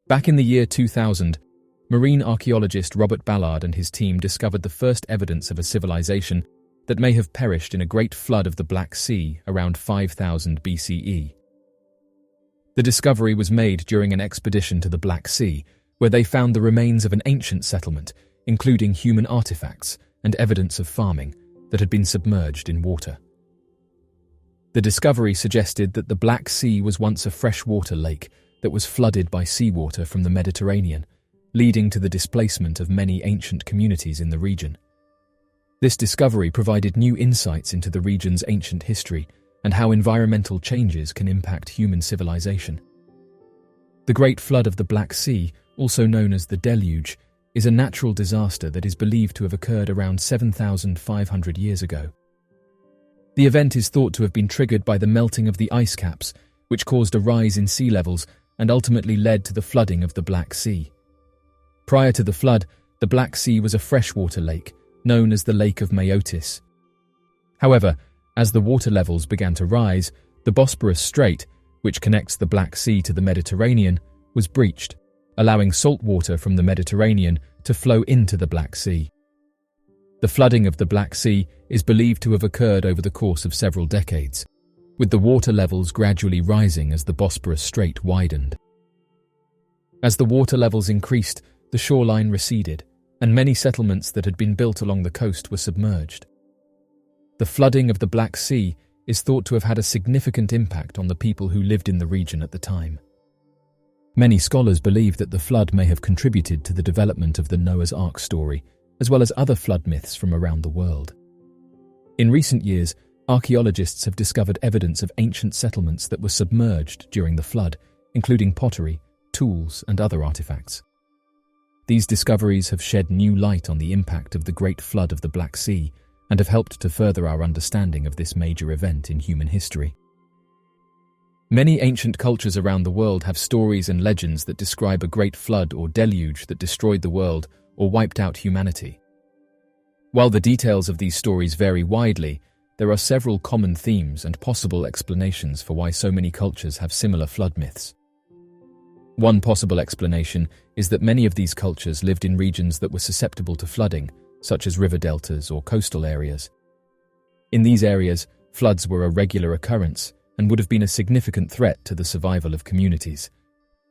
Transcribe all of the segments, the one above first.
Back in the year 2000, marine archaeologist Robert Ballard and his team discovered the first evidence of a civilization that may have perished in a great flood of the Black Sea around 5000 BCE. The discovery was made during an expedition to the Black Sea, where they found the remains of an ancient settlement, including human artifacts and evidence of farming, that had been submerged in water. The discovery suggested that the Black Sea was once a freshwater lake that was flooded by seawater from the Mediterranean, leading to the displacement of many ancient communities in the region. This discovery provided new insights into the region's ancient history and how environmental changes can impact human civilization. The Great Flood of the Black Sea, also known as the Deluge, is a natural disaster that is believed to have occurred around 7,500 years ago. The event is thought to have been triggered by the melting of the ice caps, which caused a rise in sea levels and ultimately led to the flooding of the Black Sea. Prior to the flood, the Black Sea was a freshwater lake, known as the Lake of Maotis. However, as the water levels began to rise, the Bosporus Strait, which connects the Black Sea to the Mediterranean, was breached, allowing salt water from the Mediterranean to flow into the Black Sea. The flooding of the Black Sea is believed to have occurred over the course of several decades, with the water levels gradually rising as the Bosporus Strait widened. As the water levels increased, the shoreline receded, and many settlements that had been built along the coast were submerged. The flooding of the Black Sea is thought to have had a significant impact on the people who lived in the region at the time. Many scholars believe that the flood may have contributed to the development of the Noah's Ark story, as well as other flood myths from around the world. In recent years, archaeologists have discovered evidence of ancient settlements that were submerged during the flood, including pottery, tools, and other artifacts. These discoveries have shed new light on the impact of the Great Flood of the Black Sea and have helped to further our understanding of this major event in human history. Many ancient cultures around the world have stories and legends that describe a great flood or deluge that destroyed the world or wiped out humanity. While the details of these stories vary widely, there are several common themes and possible explanations for why so many cultures have similar flood myths. One possible explanation is that many of these cultures lived in regions that were susceptible to flooding, such as river deltas or coastal areas. In these areas, floods were a regular occurrence and would have been a significant threat to the survival of communities.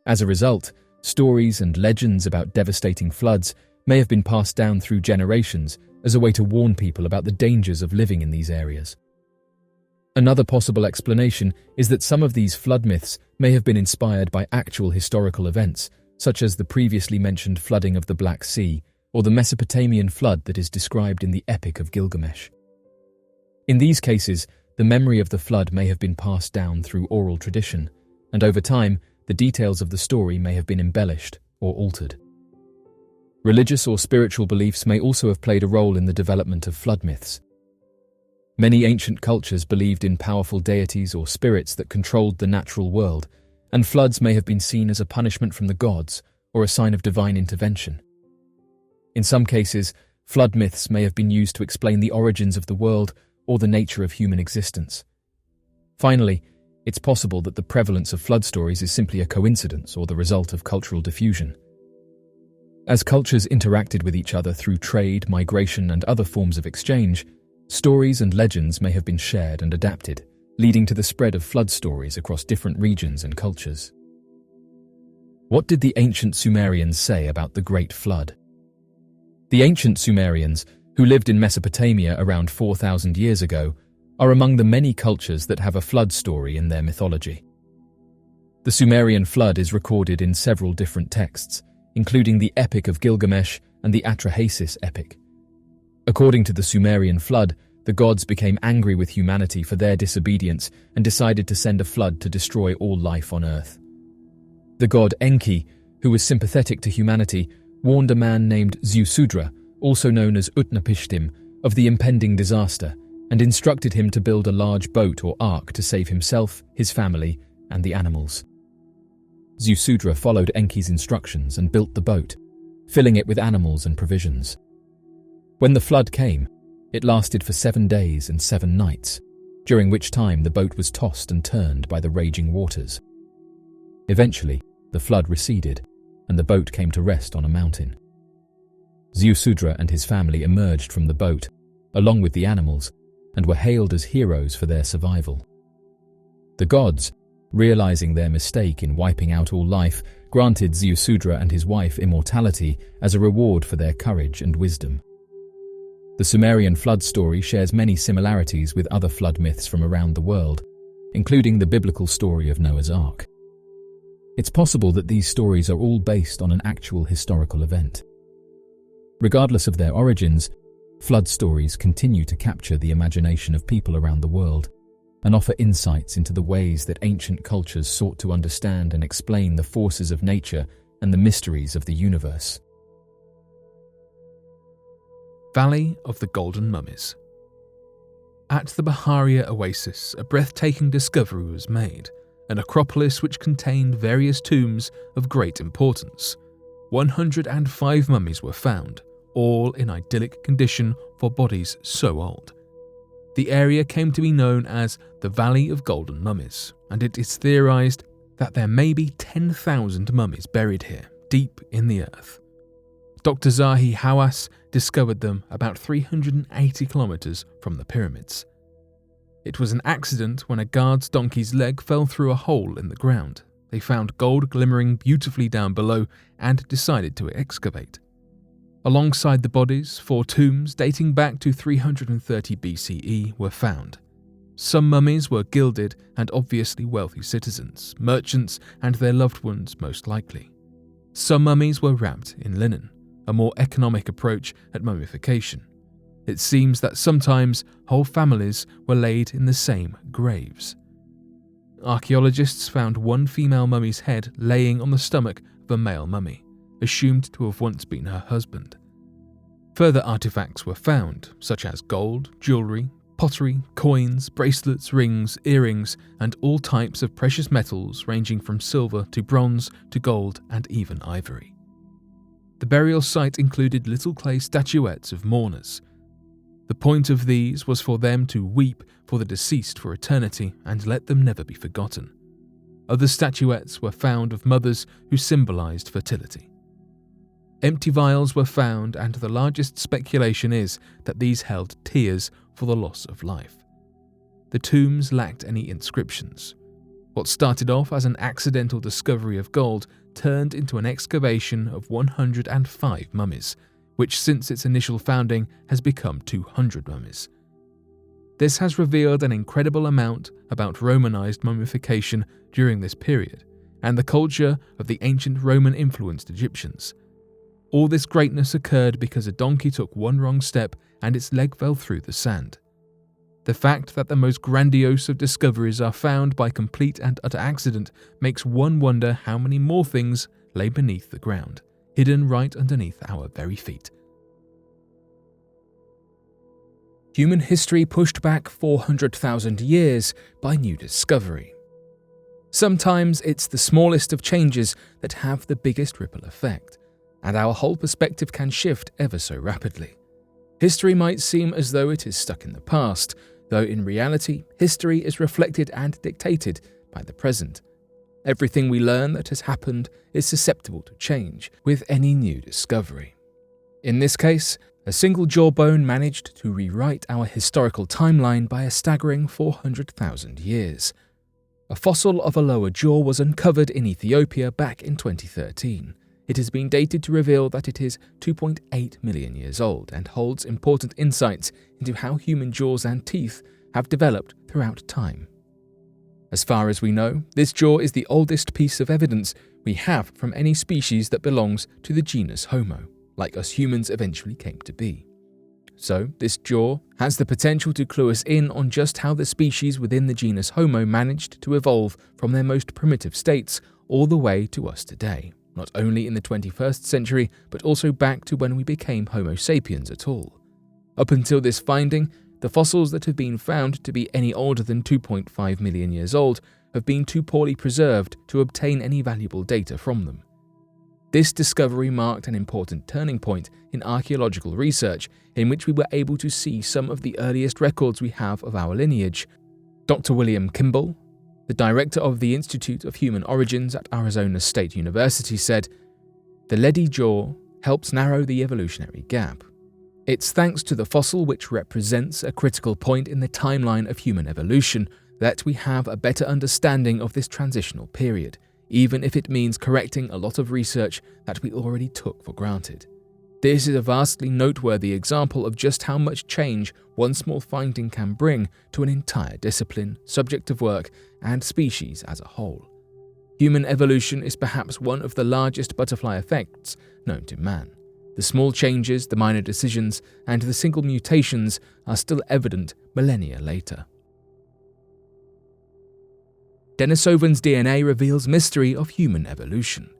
As a result, stories and legends about devastating floods may have been passed down through generations as a way to warn people about the dangers of living in these areas. Another possible explanation is that some of these flood myths may have been inspired by actual historical events, such as the previously mentioned flooding of the Black Sea or the Mesopotamian flood that is described in the Epic of Gilgamesh. In these cases, the memory of the flood may have been passed down through oral tradition, and over time, the details of the story may have been embellished or altered. Religious or spiritual beliefs may also have played a role in the development of flood myths. Many ancient cultures believed in powerful deities or spirits that controlled the natural world, and floods may have been seen as a punishment from the gods or a sign of divine intervention. In some cases, flood myths may have been used to explain the origins of the world or the nature of human existence. Finally, it's possible that the prevalence of flood stories is simply a coincidence or the result of cultural diffusion. As cultures interacted with each other through trade, migration, and other forms of exchange, stories and legends may have been shared and adapted, leading to the spread of flood stories across different regions and cultures. What did the ancient Sumerians say about the Great Flood? The ancient Sumerians, who lived in Mesopotamia around 4,000 years ago, are among the many cultures that have a flood story in their mythology. The Sumerian flood is recorded in several different texts, including the Epic of Gilgamesh and the Atrahasis epic. According to the Sumerian flood, the gods became angry with humanity for their disobedience and decided to send a flood to destroy all life on earth. The god Enki, who was sympathetic to humanity, warned a man named Ziusudra, also known as Utnapishtim, of the impending disaster and instructed him to build a large boat or ark to save himself, his family, and the animals. Ziusudra followed Enki's instructions and built the boat, filling it with animals and provisions. When the flood came, it lasted for 7 days and 7 nights, during which time the boat was tossed and turned by the raging waters. Eventually, the flood receded, and the boat came to rest on a mountain. Ziusudra and his family emerged from the boat, along with the animals, and were hailed as heroes for their survival. The gods, realizing their mistake in wiping out all life, granted Ziusudra and his wife immortality as a reward for their courage and wisdom. The Sumerian flood story shares many similarities with other flood myths from around the world, including the biblical story of Noah's Ark. It's possible that these stories are all based on an actual historical event. Regardless of their origins, flood stories continue to capture the imagination of people around the world and offer insights into the ways that ancient cultures sought to understand and explain the forces of nature and the mysteries of the universe. Valley of the Golden Mummies. At the Baharia Oasis, a breathtaking discovery was made, an acropolis which contained various tombs of great importance. 105 mummies were found, all in idyllic condition for bodies so old. The area came to be known as the Valley of Golden Mummies, and it is theorized that there may be 10,000 mummies buried here, deep in the earth. Dr. Zahi Hawass discovered them about 380 kilometers from the pyramids. It was an accident when a guard's donkey's leg fell through a hole in the ground. They found gold glimmering beautifully down below and decided to excavate. Alongside the bodies, 4 tombs dating back to 330 BCE were found. Some mummies were gilded and obviously wealthy citizens, merchants, and their loved ones most likely. Some mummies were wrapped in linen, a more economic approach at mummification. It seems that sometimes whole families were laid in the same graves. Archaeologists found one female mummy's head laying on the stomach of a male mummy, assumed to have once been her husband. Further artifacts were found, such as gold, jewellery, pottery, coins, bracelets, rings, earrings, and all types of precious metals ranging from silver to bronze to gold and even ivory. The burial site included little clay statuettes of mourners. The point of these was for them to weep for the deceased for eternity and let them never be forgotten. Other statuettes were found of mothers who symbolized fertility. Empty vials were found, and the largest speculation is that these held tears for the loss of life. The tombs lacked any inscriptions. What started off as an accidental discovery of gold turned into an excavation of 105 mummies, which since its initial founding has become 200 mummies. This has revealed an incredible amount about Romanized mummification during this period, and the culture of the ancient Roman-influenced Egyptians. All this greatness occurred because a donkey took one wrong step and its leg fell through the sand. The fact that the most grandiose of discoveries are found by complete and utter accident makes one wonder how many more things lay beneath the ground, hidden right underneath our very feet. Human history pushed back 400,000 years by new discovery. Sometimes it's the smallest of changes that have the biggest ripple effect, and our whole perspective can shift ever so rapidly. History might seem as though it is stuck in the past, though in reality, history is reflected and dictated by the present. Everything we learn that has happened is susceptible to change with any new discovery. In this case, a single jawbone managed to rewrite our historical timeline by a staggering 400,000 years. A fossil of a lower jaw was uncovered in Ethiopia back in 2013. It has been dated to reveal that it is 2.8 million years old and holds important insights into how human jaws and teeth have developed throughout time. As far as we know, this jaw is the oldest piece of evidence we have from any species that belongs to the genus Homo, like us humans eventually came to be. So, this jaw has the potential to clue us in on just how the species within the genus Homo managed to evolve from their most primitive states all the way to us today, not only in the 21st century, but also back to when we became Homo sapiens at all. Up until this finding, the fossils that have been found to be any older than 2.5 million years old have been too poorly preserved to obtain any valuable data from them. This discovery marked an important turning point in archaeological research, in which we were able to see some of the earliest records we have of our lineage. Dr. William Kimball, the director of the Institute of Human Origins at Arizona State University, said, The leady jaw helps narrow the evolutionary gap. It's thanks to the fossil, which represents a critical point in the timeline of human evolution, that we have a better understanding of this transitional period, even if it means correcting a lot of research that we already took for granted. This is a vastly noteworthy example of just how much change one small finding can bring to an entire discipline, subject of work, and species as a whole. Human evolution is perhaps one of the largest butterfly effects known to man. The small changes, the minor decisions, and the single mutations are still evident millennia later. Denisovan's DNA reveals mystery of human evolution.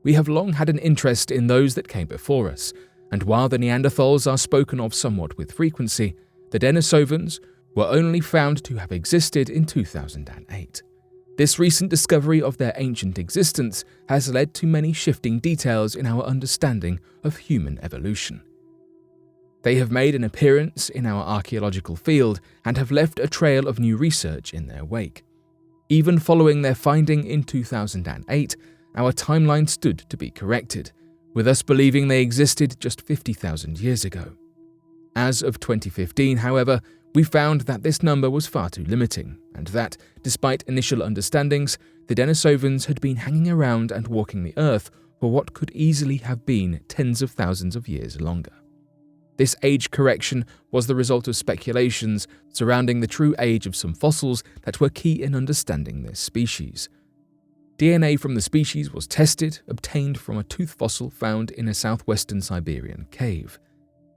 We have long had an interest in those that came before us, and while the Neanderthals are spoken of somewhat with frequency, the Denisovans were only found to have existed in 2008. This recent discovery of their ancient existence has led to many shifting details in our understanding of human evolution. They have made an appearance in our archaeological field and have left a trail of new research in their wake. Even following their finding in 2008, our timeline stood to be corrected, with us believing they existed just 50,000 years ago. As of 2015, however, we found that this number was far too limiting, and that, despite initial understandings, the Denisovans had been hanging around and walking the Earth for what could easily have been tens of thousands of years longer. This age correction was the result of speculations surrounding the true age of some fossils that were key in understanding this species. DNA from the species was tested, obtained from a tooth fossil found in a southwestern Siberian cave.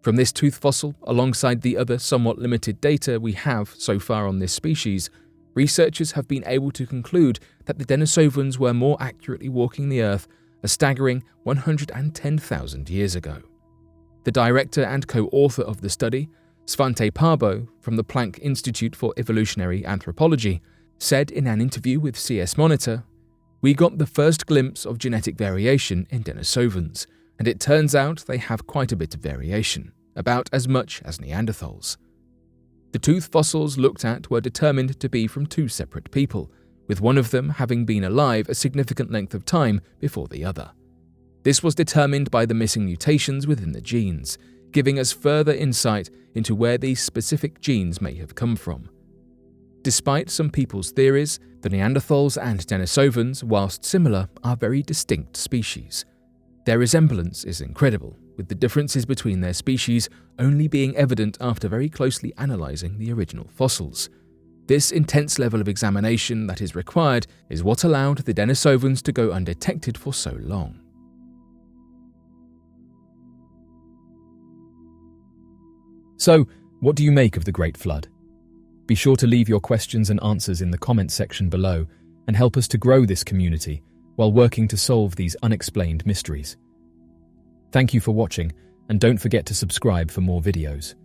From this tooth fossil, alongside the other somewhat limited data we have so far on this species, researchers have been able to conclude that the Denisovans were more accurately walking the Earth a staggering 110,000 years ago. The director and co-author of the study, Svante Parbo from the Planck Institute for Evolutionary Anthropology, said in an interview with CS Monitor, "We got the first glimpse of genetic variation in Denisovans, and it turns out they have quite a bit of variation, about as much as Neanderthals." The tooth fossils looked at were determined to be from two separate people, with one of them having been alive a significant length of time before the other. This was determined by the missing mutations within the genes, giving us further insight into where these specific genes may have come from. Despite some people's theories, the Neanderthals and Denisovans, whilst similar, are very distinct species. Their resemblance is incredible, with the differences between their species only being evident after very closely analysing the original fossils. This intense level of examination that is required is what allowed the Denisovans to go undetected for so long. So, what do you make of the Great Flood? Be sure to leave your questions and answers in the comments section below and help us to grow this community while working to solve these unexplained mysteries. Thank you for watching, and don't forget to subscribe for more videos.